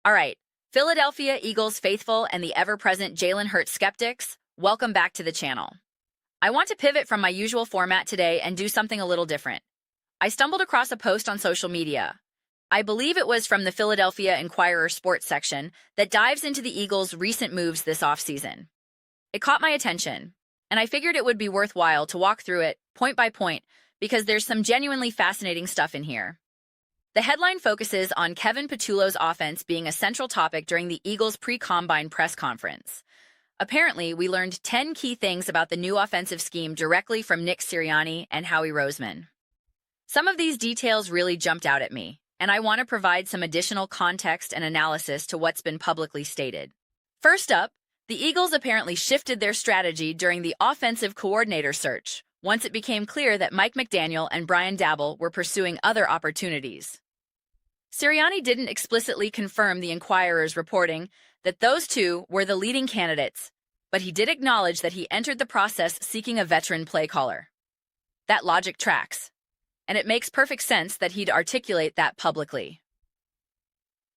All right, Philadelphia Eagles faithful and the ever-present Jalen Hurts skeptics, welcome back to the channel. I want to pivot from my usual format today and do something a little different. I stumbled across a post on social media. I believe it was from the Philadelphia Inquirer sports section that dives into the Eagles' recent moves this offseason. It caught my attention, and I figured it would be worthwhile to walk through it point by point because there's some genuinely fascinating stuff in here. The headline focuses on Kevin Patullo's offense being a central topic during the Eagles' pre-combine press conference. Apparently, we learned 10 key things about the new offensive scheme directly from Nick Sirianni and Howie Roseman. Some of these details really jumped out at me, and I want to provide some additional context and analysis to what's been publicly stated. First up, the Eagles apparently shifted their strategy during the offensive coordinator search, once it became clear that Mike McDaniel and Brian Daboll were pursuing other opportunities. Sirianni didn't explicitly confirm the Inquirer's reporting that those two were the leading candidates, but he did acknowledge that he entered the process seeking a veteran play caller. That logic tracks, and it makes perfect sense that he'd articulate that publicly.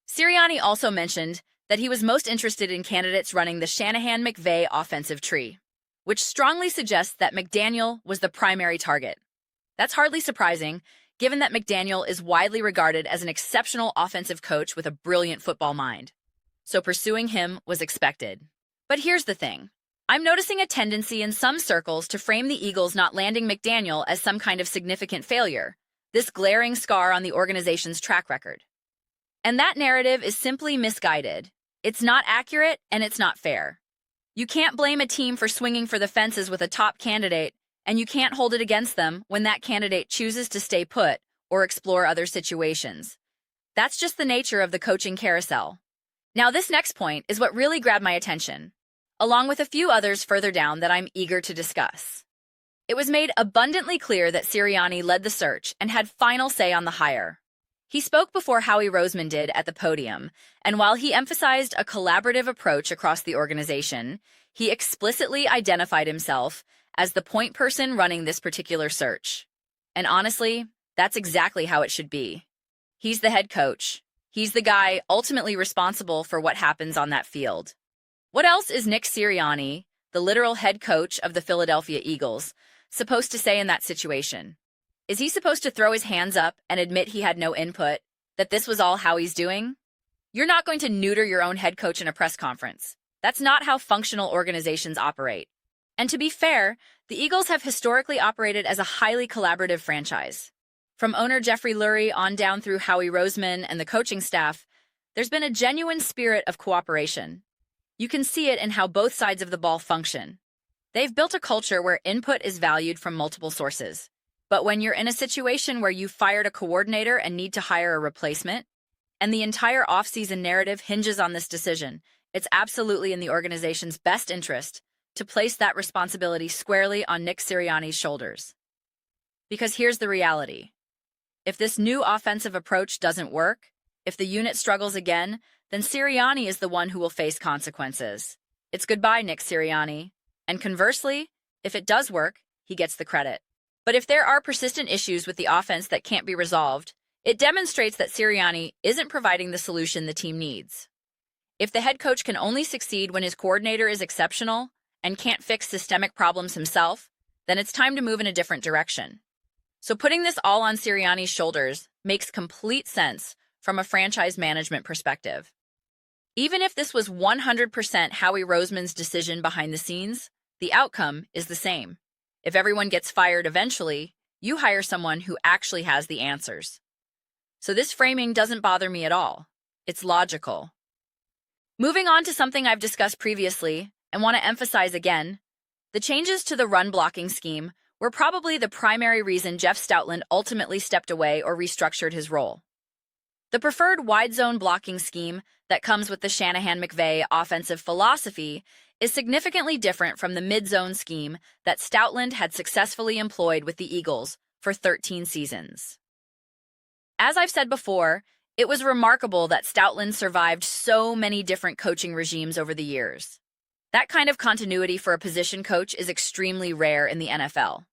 Sirianni also mentioned that he was most interested in candidates running the Shanahan-McVay offensive tree, which strongly suggests that McDaniel was the primary target. That's hardly surprising, given that McDaniel is widely regarded as an exceptional offensive coach with a brilliant football mind. So pursuing him was expected. But here's the thing. I'm noticing a tendency in some circles to frame the Eagles not landing McDaniel as some kind of significant failure, this glaring scar on the organization's track record. And that narrative is simply misguided. It's not accurate and it's not fair. You can't blame a team for swinging for the fences with a top candidate, and you can't hold it against them when that candidate chooses to stay put or explore other situations. That's just the nature of the coaching carousel. Now, this next point is what really grabbed my attention, along with a few others further down that I'm eager to discuss. It was made abundantly clear that Sirianni led the search and had final say on the hire. He spoke before Howie Roseman did at the podium, and while he emphasized a collaborative approach across the organization, he explicitly identified himself as the point person running this particular search. And honestly, that's exactly how it should be. He's the head coach. He's the guy ultimately responsible for what happens on that field. What else is Nick Sirianni, the literal head coach of the Philadelphia Eagles, supposed to say in that situation? Is he supposed to throw his hands up and admit he had no input, that this was all Howie's doing? You're not going to neuter your own head coach in a press conference. That's not how functional organizations operate. And to be fair, the Eagles have historically operated as a highly collaborative franchise. From owner Jeffrey Lurie on down through Howie Roseman and the coaching staff, there's been a genuine spirit of cooperation. You can see it in how both sides of the ball function. They've built a culture where input is valued from multiple sources. But when you're in a situation where you've fired a coordinator and need to hire a replacement, and the entire offseason narrative hinges on this decision, it's absolutely in the organization's best interest to place that responsibility squarely on Nick Sirianni's shoulders. Because here's the reality. If this new offensive approach doesn't work, if the unit struggles again, then Sirianni is the one who will face consequences. It's goodbye, Nick Sirianni. And conversely, if it does work, he gets the credit. But if there are persistent issues with the offense that can't be resolved, it demonstrates that Sirianni isn't providing the solution the team needs. If the head coach can only succeed when his coordinator is exceptional and can't fix systemic problems himself, then it's time to move in a different direction. So putting this all on Sirianni's shoulders makes complete sense from a franchise management perspective. Even if this was 100% Howie Roseman's decision behind the scenes, the outcome is the same. If everyone gets fired eventually, you hire someone who actually has the answers. So this framing doesn't bother me at all. It's logical. Moving on to something I've discussed previously and want to emphasize again, the changes to the run blocking scheme were probably the primary reason Jeff Stoutland ultimately stepped away or restructured his role. The preferred wide zone blocking scheme that comes with the Shanahan-McVay offensive philosophy is significantly different from the mid-zone scheme that Stoutland had successfully employed with the Eagles for 13 seasons. As I've said before, it was remarkable that Stoutland survived so many different coaching regimes over the years. That kind of continuity for a position coach is extremely rare in the NFL.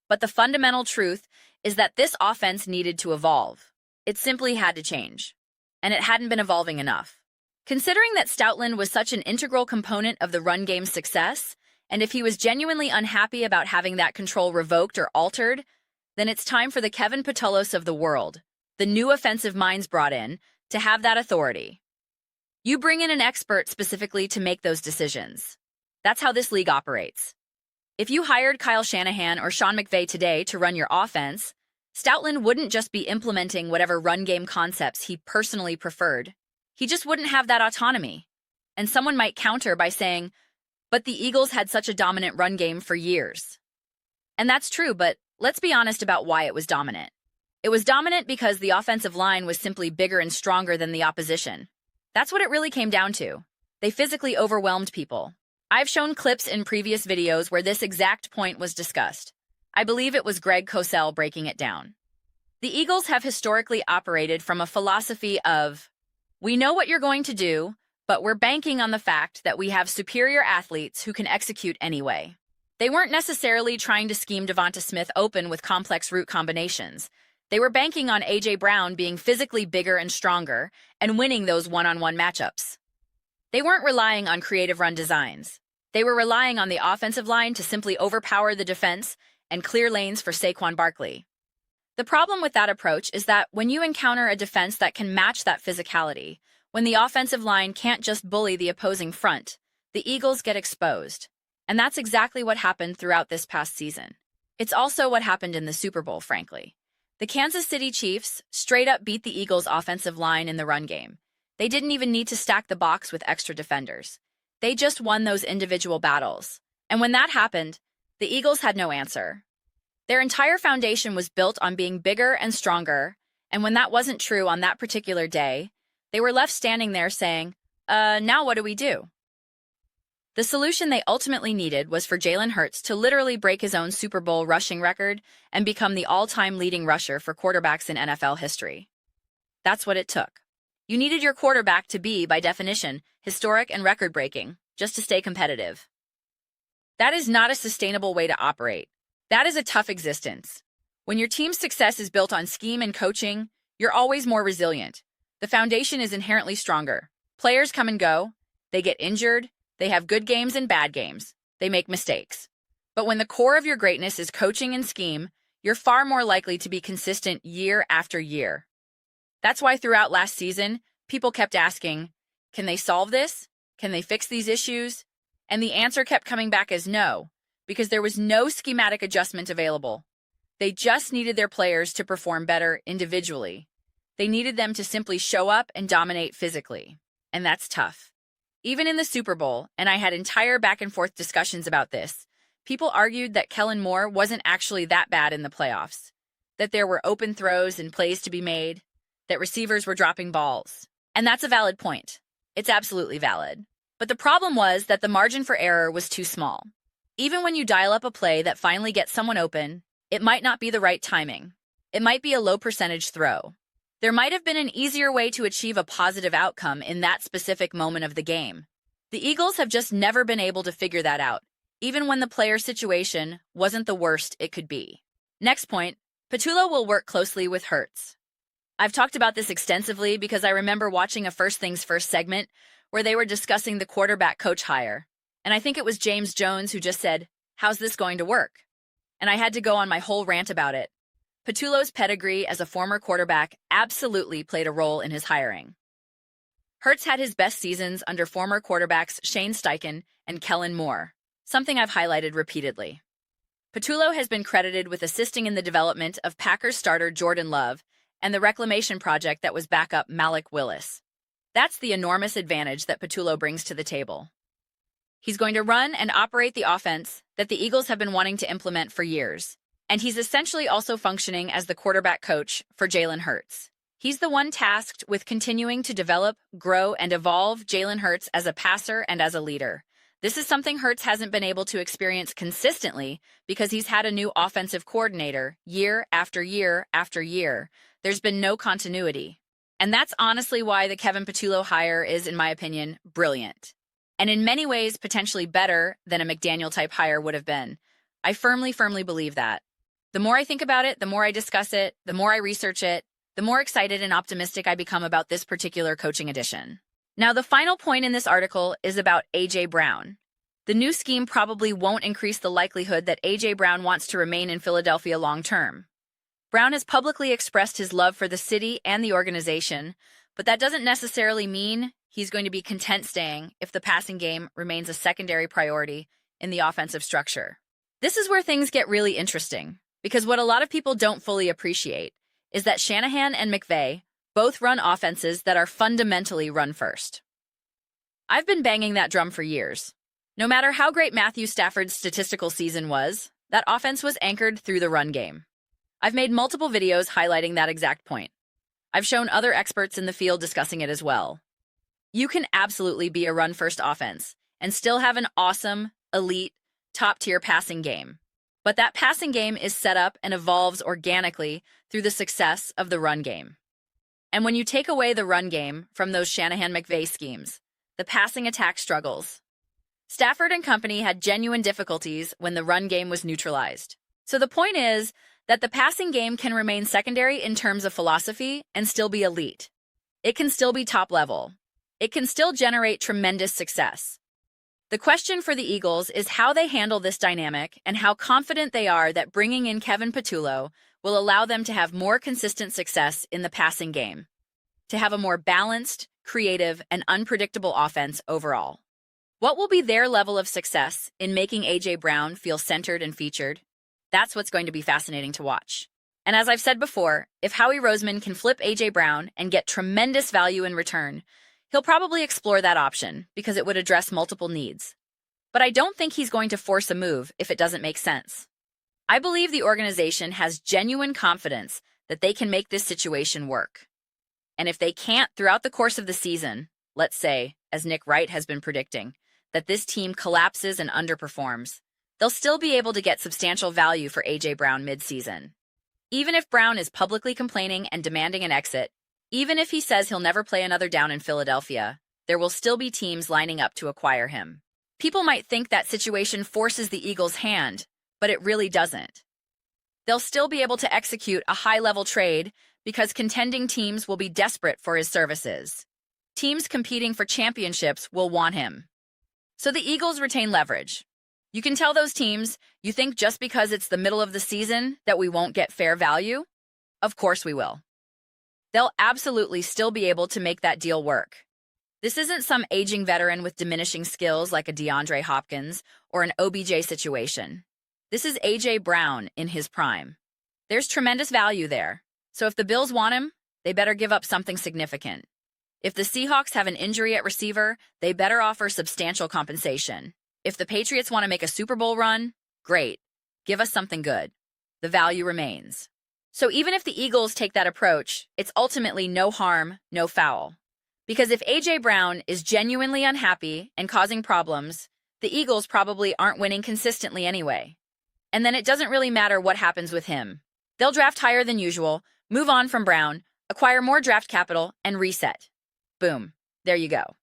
But the fundamental truth is that this offense needed to evolve. It simply had to change. And it hadn't been evolving enough. Considering that Stoutland was such an integral component of the run game's success, and if he was genuinely unhappy about having that control revoked or altered, then it's time for the Kevin Patullos of the world, the new offensive minds brought in, to have that authority. You bring in an expert specifically to make those decisions. That's how this league operates. If you hired Kyle Shanahan or Sean McVay today to run your offense, Stoutland wouldn't just be implementing whatever run game concepts he personally preferred. He just wouldn't have that autonomy. And someone might counter by saying, but the Eagles had such a dominant run game for years. And that's true, but let's be honest about why it was dominant. It was dominant because the offensive line was simply bigger and stronger than the opposition. That's what it really came down to. They physically overwhelmed people. I've shown clips in previous videos where this exact point was discussed. I believe it was Greg Cosell breaking it down. The Eagles have historically operated from a philosophy of, we know what you're going to do, but we're banking on the fact that we have superior athletes who can execute anyway. They weren't necessarily trying to scheme Devonta Smith open with complex route combinations. They were banking on A.J. Brown being physically bigger and stronger and winning those one-on-one matchups. They weren't relying on creative run designs. They were relying on the offensive line to simply overpower the defense and clear lanes for Saquon Barkley. The problem with that approach is that when you encounter a defense that can match that physicality, when the offensive line can't just bully the opposing front, the Eagles get exposed. And that's exactly what happened throughout this past season. It's also what happened in the Super Bowl, frankly. The Kansas City Chiefs straight up beat the Eagles' offensive line in the run game. They didn't even need to stack the box with extra defenders. They just won those individual battles. And when that happened, the Eagles had no answer. Their entire foundation was built on being bigger and stronger, and when that wasn't true on that particular day, they were left standing there saying, now what do we do? The solution they ultimately needed was for Jalen Hurts to literally break his own Super Bowl rushing record and become the all-time leading rusher for quarterbacks in NFL history. That's what it took. You needed your quarterback to be, by definition, historic and record-breaking, just to stay competitive. That is not a sustainable way to operate. That is a tough existence. When your team's success is built on scheme and coaching, you're always more resilient. The foundation is inherently stronger. Players come and go. They get injured. They have good games and bad games. They make mistakes. But when the core of your greatness is coaching and scheme, you're far more likely to be consistent year after year. That's why throughout last season, people kept asking, can they solve this? Can they fix these issues? And the answer kept coming back as no, because there was no schematic adjustment available. They just needed their players to perform better individually. They needed them to simply show up and dominate physically. And that's tough. Even in the Super Bowl, and I had entire back-and-forth discussions about this, people argued that Kellen Moore wasn't actually that bad in the playoffs, that there were open throws and plays to be made, that receivers were dropping balls. And that's a valid point. It's absolutely valid. But the problem was that the margin for error was too small. Even when you dial up a play that finally gets someone open, it might not be the right timing. It might be a low-percentage throw. There might have been an easier way to achieve a positive outcome in that specific moment of the game. The Eagles have just never been able to figure that out, even when the player situation wasn't the worst it could be. Next point, Patullo will work closely with Hurts. I've talked about this extensively because I remember watching a First Things First segment where they were discussing the quarterback coach hire. And I think it was James Jones who just said, how's this going to work? And I had to go on my whole rant about it. Patullo's pedigree as a former quarterback absolutely played a role in his hiring. Hurts had his best seasons under former quarterbacks Shane Steichen and Kellen Moore, something I've highlighted repeatedly. Patullo has been credited with assisting in the development of Packers starter Jordan Love and the reclamation project that was backup Malik Willis. That's the enormous advantage that Patullo brings to the table. He's going to run and operate the offense that the Eagles have been wanting to implement for years. And he's essentially also functioning as the quarterback coach for Jalen Hurts. He's the one tasked with continuing to develop, grow, and evolve Jalen Hurts as a passer and as a leader. This is something Hurts hasn't been able to experience consistently because he's had a new offensive coordinator year after year after year. There's been no continuity. And that's honestly why the Kevin Patullo hire is, in my opinion, brilliant. And in many ways, potentially better than a McDaniel-type hire would have been. I firmly believe that. The more I think about it, the more I discuss it, the more I research it, the more excited and optimistic I become about this particular coaching addition. Now, the final point in this article is about A.J. Brown. The new scheme probably won't increase the likelihood that A.J. Brown wants to remain in Philadelphia long term. Brown has publicly expressed his love for the city and the organization, but that doesn't necessarily mean he's going to be content staying if the passing game remains a secondary priority in the offensive structure. This is where things get really interesting, because what a lot of people don't fully appreciate is that Shanahan and McVay both run offenses that are fundamentally run first. I've been banging that drum for years. No matter how great Matthew Stafford's statistical season was, that offense was anchored through the run game. I've made multiple videos highlighting that exact point. I've shown other experts in the field discussing it as well. You can absolutely be a run-first offense and still have an awesome, elite, top-tier passing game. But that passing game is set up and evolves organically through the success of the run game. And when you take away the run game from those Shanahan-McVay schemes, the passing attack struggles. Stafford and company had genuine difficulties when the run game was neutralized. So the point is that the passing game can remain secondary in terms of philosophy and still be elite. It can still be top level. It can still generate tremendous success. The question for the Eagles is how they handle this dynamic and how confident they are that bringing in Kevin Patullo will allow them to have more consistent success in the passing game, to have a more balanced, creative, and unpredictable offense overall. What will be their level of success in making A.J. Brown feel centered and featured? That's what's going to be fascinating to watch. And as I've said before, if Howie Roseman can flip A.J. Brown and get tremendous value in return, he'll probably explore that option because it would address multiple needs. But I don't think he's going to force a move if it doesn't make sense. I believe the organization has genuine confidence that they can make this situation work. And if they can't throughout the course of the season, let's say, as Nick Wright has been predicting, that this team collapses and underperforms, they'll still be able to get substantial value for A.J. Brown mid-season. Even if Brown is publicly complaining and demanding an exit, even if he says he'll never play another down in Philadelphia, there will still be teams lining up to acquire him. People might think that situation forces the Eagles' hand, but it really doesn't. They'll still be able to execute a high-level trade because contending teams will be desperate for his services. Teams competing for championships will want him. So the Eagles retain leverage. You can tell those teams, you think just because it's the middle of the season that we won't get fair value? Of course we will. They'll absolutely still be able to make that deal work. This isn't some aging veteran with diminishing skills like a DeAndre Hopkins or an OBJ situation. This is A.J. Brown in his prime. There's tremendous value there. So if the Bills want him, they better give up something significant. If the Seahawks have an injury at receiver, they better offer substantial compensation. If the Patriots want to make a Super Bowl run, great. Give us something good. The value remains. So even if the Eagles take that approach, it's ultimately no harm, no foul. Because if A.J. Brown is genuinely unhappy and causing problems, the Eagles probably aren't winning consistently anyway. And then it doesn't really matter what happens with him. They'll draft higher than usual, move on from Brown, acquire more draft capital, and reset. Boom. There you go.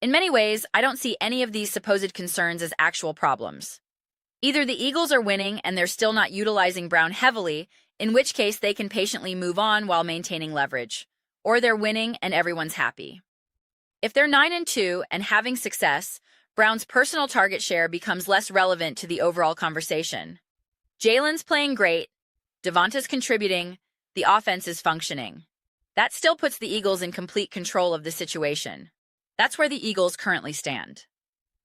In many ways, I don't see any of these supposed concerns as actual problems. Either the Eagles are winning and they're still not utilizing Brown heavily, in which case they can patiently move on while maintaining leverage, or they're winning and everyone's happy. If they're 9-2 and having success, Brown's personal target share becomes less relevant to the overall conversation. Jalen's playing great, Devonta's contributing, the offense is functioning. That still puts the Eagles in complete control of the situation. That's where the Eagles currently stand.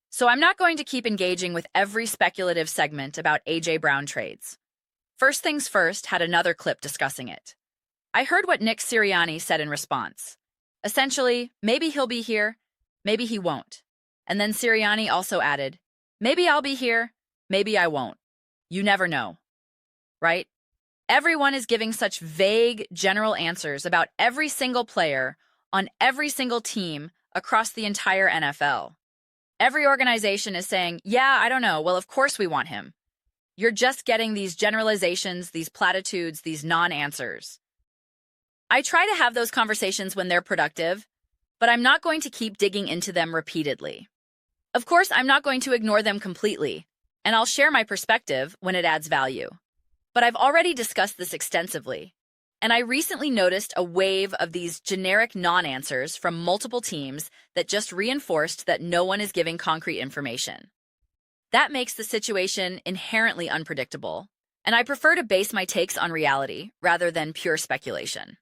So I'm not going to keep engaging with every speculative segment about A.J. Brown trades. First Things First had another clip discussing it. I heard what Nick Sirianni said in response. Essentially, maybe he'll be here, maybe he won't. And then Sirianni also added, maybe I'll be here, maybe I won't. You never know. Right? Everyone is giving such vague, general answers about every single player on every single team across the entire NFL. Every organization is saying, yeah, I don't know, well, of course we want him. You're just getting these generalizations, these platitudes, these non-answers. I try to have those conversations when they're productive, but I'm not going to keep digging into them repeatedly. Of course, I'm not going to ignore them completely, and I'll share my perspective when it adds value. But I've already discussed this extensively. And I recently noticed a wave of these generic non-answers from multiple teams that just reinforced that no one is giving concrete information. That makes the situation inherently unpredictable, and I prefer to base my takes on reality rather than pure speculation.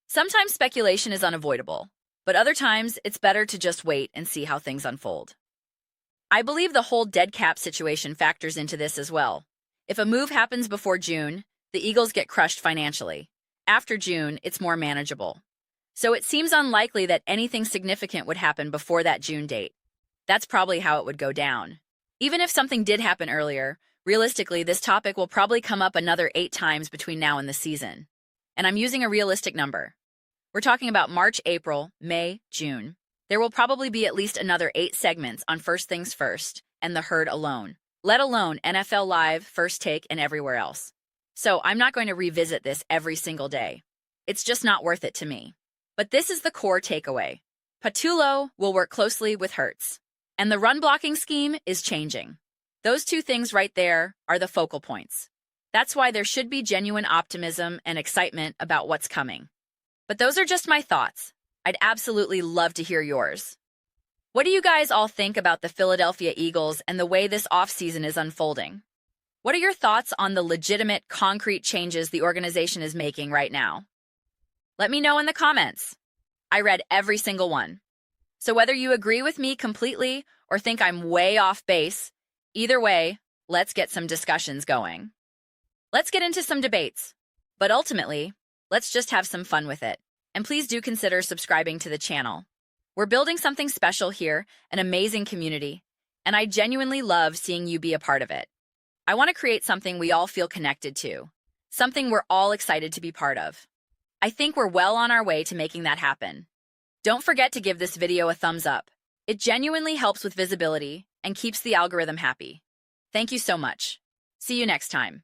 Sometimes speculation is unavoidable, but other times it's better to just wait and see how things unfold. I believe the whole dead cap situation factors into this as well. If a move happens before June, the Eagles get crushed financially. After June, it's more manageable. So it seems unlikely that anything significant would happen before that June date. That's probably how it would go down. Even if something did happen earlier, realistically, this topic will probably come up another 8 times between now and the season. And I'm using a realistic number. We're talking about March, April, May, June. There will probably be at least another 8 segments on First Things First and The Herd alone, let alone NFL Live, First Take, and everywhere else. So I'm not going to revisit this every single day. It's just not worth it to me. But this is the core takeaway. Patullo will work closely with Hurts, and the run-blocking scheme is changing. Those 2 things right there are the focal points. That's why there should be genuine optimism and excitement about what's coming. But those are just my thoughts. I'd absolutely love to hear yours. What do you guys all think about the Philadelphia Eagles and the way this offseason is unfolding? What are your thoughts on the legitimate, concrete changes the organization is making right now? Let me know in the comments. I read every single one. So whether you agree with me completely or think I'm way off base, either way, let's get some discussions going. Let's get into some debates. But ultimately, let's just have some fun with it. And please do consider subscribing to the channel. We're building something special here, an amazing community, and I genuinely love seeing you be a part of it. I want to create something we all feel connected to, something we're all excited to be part of. I think we're well on our way to making that happen. Don't forget to give this video a thumbs up. It genuinely helps with visibility and keeps the algorithm happy. Thank you so much. See you next time.